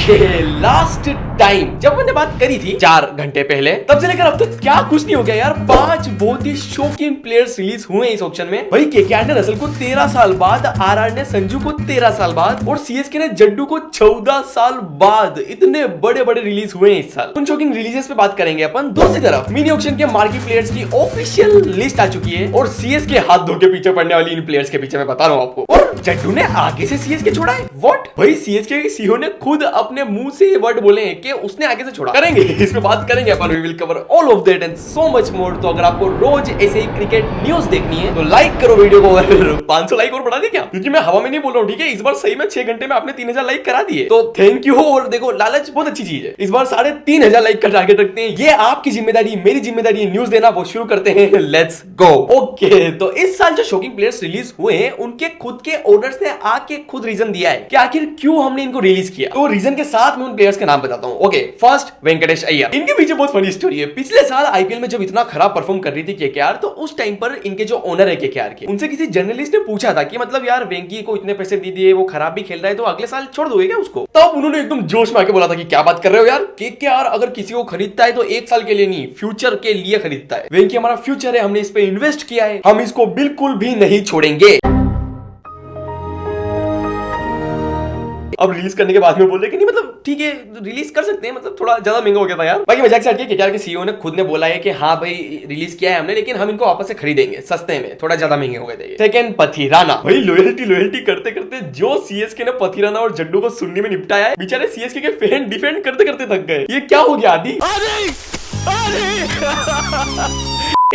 Okay, last time जब मैंने बात करी थी 4 घंटे पहले, तब से लेकर अब तक क्या कुछ नहीं हो गया यार। 5 बहुत ही शॉकिंग प्लेयर्स रिलीज हुए इस ऑक्शन में। भाई केकेआर ने रसल को 13 साल बाद, आरआर ने संजू को 13 साल बाद और सीएसके ने जड्डू को 14 साल बाद। इतने बड़े बड़े रिलीज हुए हैं इस साल। उन शॉकिंग रिलीजेस पे बात करेंगे अपन। दूसरी तरफ मिनी ऑक्शन के मार्की प्लेयर्स की ऑफिशियल लिस्ट आ चुकी है और सीएसके हाथ धो के पीछे पड़ने वाली इन प्लेयर्स के पीछे मैं बता रहा हूँ आपको। और जड्डू ने आगे से सीएसके छोड़ा है। व्हाट? भाई सीएसके के सीईओ ने खुद अपने मुंह से ये वर्ड बोले हैं कि उसने आगे से छोड़ा। करेंगे इस पे बात करेंगे अपन। We will cover all of that and so much more. तो अगर आपको रोज ऐसे ही क्रिकेट न्यूज़ देखनी है तो लाइक करो वीडियो को। 500 लाइक और बढ़ा दे क्या? क्योंकि मैं हवा में नहीं बोल रहा हूँ, ठीक है। इस बार सही में 6 घंटे में आपने 3000 लाइक करा दिए, तो थैंक यू। और देखो लालच बहुत अच्छी चीज है। इस बार 3500 लाइक का टारगेट रखते हैं। ये आपकी जिम्मेदारी, मेरी जिम्मेदारी न्यूज देना। वो शुरू करते हैं, लेट्स गो। ओके, तो इस साल जो शॉकिंग प्लेयर्स रिलीज हुए हैं उनके खुद के ओनर्स ने आके खुद रीजन दिया है कि आखिर क्यों हमने इनको रिलीज किया। तो रीजन के साथ मैं उन प्लेयर्स के नाम बताता हूँ। Okay, first Venkatesh Iyer. इनके पीछे बहुत फनी स्टोरी है। पिछले साल आईपीएल में जब इतना खराब परफॉर्म कर रही थी केकेआर, तो उस टाइम पर इनके जो ओनर है केकेआर के, उनसे किसी जर्नलिस्ट ने पूछा था कि मतलब यार वेंकी को इतने पैसे दे दिए, वो खराब भी खेल रहा है, तो अगले साल छोड़ दोगे क्या उसको? तब उन्होंने एकदम जोश में आके बोला था कि क्या बात कर रहे हो यार, केकेआर अगर किसी को खरीदता है तो 1 साल के लिए नहीं, फ्यूचर के लिए खरीदता है। वेंकी हमारा फ्यूचर है, हमने इस पे इन्वेस्ट किया है, हम इसको बिल्कुल भी नहीं छोड़ेंगे। अब रिलीज करने के बाद में बोल रहे कि नहीं मतलब ठीक है रिलीज कर सकते हैं, मतलब थोड़ा ज्यादा महंगा हो गया था यार। बाकी मजाक से हटके केकेआर के सीईओ ने खुद ने बोला है कि हाँ भाई रिलीज किया है हमने, लेकिन हम इनको वापस से खरीदेंगे सस्ते में, थोड़ा ज्यादा महंगे हो गए थे। सेकंड पथिराना। भाई लॉयल्टी करते करते जो सीएसके ने पथिराना और जड्डू को सुन्नी में निपटाया है, बेचारे सीएसके के फैन डिफेंड करते करते थक गए। ये क्या हो गया आदि?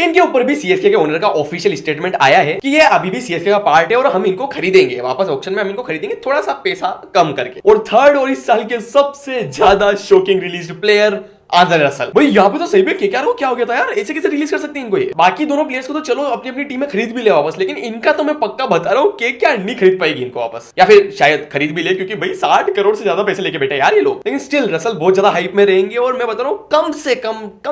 इनके ऊपर भी सीएसके के ओनर का ऑफिशियल स्टेटमेंट आया है कि ये अभी भी सीएसके का पार्ट है और हम इनको खरीदेंगे वापस ऑक्शन में, हम इनको खरीदेंगे थोड़ा सा पैसा कम करके। और थर्ड और इस साल के सबसे ज्यादा shocking release player Andre Russell. भाई यहाँ पे तो सही में केकेआर को क्या हो गया था यार, ऐसे कैसे रिलीज कर सकते हैं इनको ये? बाकी दोनों प्लेयर्स को तो चलो अपनी अपनी टीम में खरीद भी ले वापस, लेकिन इनका तो मैं पक्का बता रहा हूँ केकेआर नहीं खरीद पाएगी इनको वापस, या फिर शायद खरीद भी ले, क्योंकि भाई 60 करोड़ से ज्यादा पैसे लेके बैठे यार ये लोग। लेकिन स्टिल रसल बहुत ज्यादा हाइप में रहेंगे और मैं बता रहा हूँ कम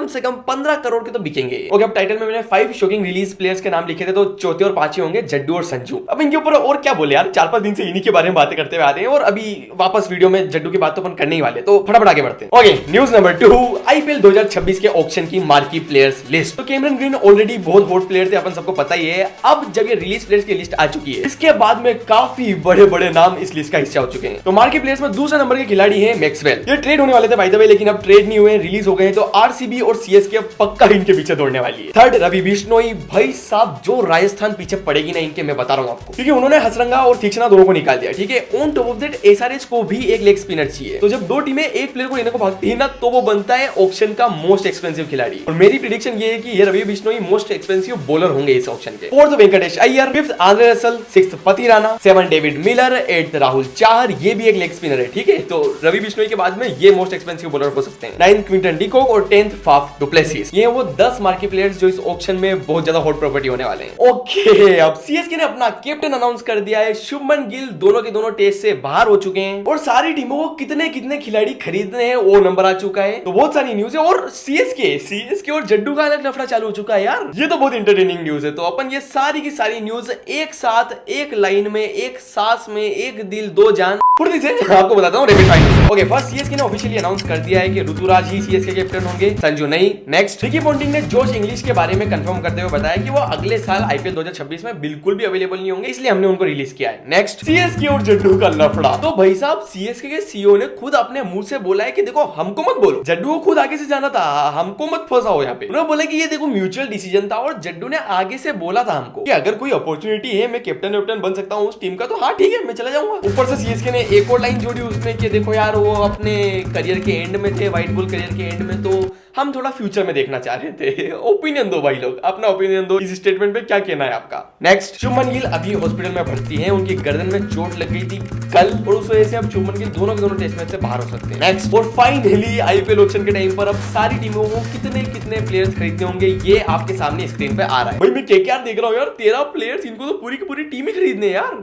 से कम 15 करोड़ के तो बिकेंगे। ओके, अब टाइटल में मैंने 5 शॉकिंग रिलीज प्लेयर्स के नाम लिखे थे, तो चौथे और पांचवें होंगे जड्डू और संजू। अब इनके ऊपर और क्या बोले यार, 4-5 दिन से इन्हीं के बारे में बातें करते हुए आ रहे हैं और अभी वापस वीडियो में जड्डू की बात तो अपन करने ही वाले, तो फटाफट आगे बढ़ते हैं। ओके, न्यूज नंबर 2, आईपीएल 2026 के ऑक्शन की मार्की प्लेयर्स लिस्ट। तो कैमरन ग्रीन ऑलरेडी बहुत हॉट प्लेयर थे, अपन सबको पता ही है। अब जब ये रिलीज प्लेयर्स की लिस्ट आ चुकी है, इसके बाद में काफी बड़े बड़े नाम इस लिस्ट का हिस्सा हो चुके हैं। तो मार्की प्लेयर्स में दूसरे नंबर के खिलाड़ी है मैक्सवेल। ये ट्रेड होने वाले थे बाय द वे, लेकिन अब ट्रेड नहीं हुए, रिलीज हो गए हैं, तो आरसीबी और सीएसके पक्का इनके पीछे दौड़ने वाली है। थर्ड रवि बिश्नोई। भाई साहब जो राजस्थान पीछे पड़ेगी ना इनके, मैं बता रहा हूं आपको, क्योंकि उन्होंने हसरंगा और तीक्ष्णा दोनों को निकाल दिया, ठीक है। On top of that SRH को भी एक लेग स्पिनर चाहिए। तो जब दो टीमें एक प्लेयर को लेने को भागती है ना, तो वो बनता है ऑक्शन का मोस्ट एक्सपेंसिव खिलाड़ी। और मेरी प्रेडिक्शन ये है कि ये Ravi Bishnoi most expensive bowler होंगे इस ऑक्शन के। Fourth Venkatesh Iyer, fifth Andre Russell, sixth Pathirana, 7 David Miller, 8th Rahul Chahar, ये भी एक लेग स्पिनर है, ठीक है। तो रवि बिश्नोई के बाद में ये मोस्ट एक्सपेंसिव बॉलर हो सकते हैं। 9th क्विंटन डिकॉक और 10th फाफ डुप्लेसिस। ये वो 10 मार्की प्लेयर्स जो इस ऑक्शन में बहुत ज्यादा हॉट प्रॉपर्टी होने वाले हैं। ओके, अब सीएसके ने अपना कैप्टन अनाउंस कर दिया है। शुभमन गिल दोनों के दोनों टेस्ट से बाहर हो चुके हैं और सारी टीमों को कितने कितने खिलाड़ी खरीदने हैं वो नंबर आ चुका है। तो बहुत सारी न्यूज है और सीएसके और जड्डू का अलग लफड़ा चालू हो चुका है यार। ये तो बहुत इंटरटेनिंग न्यूज है। तो अपन ये सारी की सारी न्यूज एक साथ, एक लाइन में, एक सांस में, एक दिल दो जान फुर्ती से आपको बताता हूँ rapid fire. Okay, first CSK ने ऑफिशियली अनाउंस कर दिया है कि ऋतुराज ही सीएसके कैप्टन होंगे, संजू नहीं। नेक्स्ट रिकी पॉन्टिंग ने जोश इंग्लिश के बारे में कंफर्म करते हुए बताया कि वो अगले साल आईपीएल 2026 में बिल्कुल भी अवेलेबल नहीं होंगे, इसलिए हमने उनको रिलीज किया है। नेक्स्ट सीएसके और जड्डू का लफड़ा। तो भाई साहब सीएसके के सीईओ ने खुद अपने मुंह से बोला है कि देखो हमको मत बोलो, जड्डू को खुद आगे से जाना था, हमको मत फंसाओ यहाँ पे। उन्होंने बोला कि ये देखो म्यूचुअल डिसीजन था और जड्डू ने आगे से बोला था हमको कि अगर कोई अपॉर्चुनिटी है मैं कैप्टन बन सकता हूँ उस टीम का, तो हाँ ठीक है मैं चला जाऊंगा। ऊपर से सीएसके ने एक और लाइन जोड़ी उसमें कि देखो यार वो अपने करियर के एंड में थे, व्हाइट बॉल करियर के एंड में, तो हम थोड़ा फ्यूचर में देखना चाह रहे थे। ओपिनियन दो भाई लोग, अपना ओपिनियन दो, इस स्टेटमेंट पे क्या कहना है आपका। नेक्स्ट शुभमन गिल अभी हॉस्पिटल में भर्ती हैं, उनकी गर्दन में चोट लग गई थी कल और उस वजह से अब शुभमन गिल दोनों के दोनों टेस्ट मैच से बाहर हो सकते हैं। नेक्स्ट और फाइनली आईपीएल ऑक्शन के टाइम पर अब सारी टीमों को कितने कितने प्लेयर्स खरीदने होंगे ये आपके सामने स्क्रीन पे आ रहा है। भाई मैं केकेआर देख रहा हूँ यार, 13 प्लेयर्स, इनको तो पूरी की पूरी टीम ही खरीदने यार।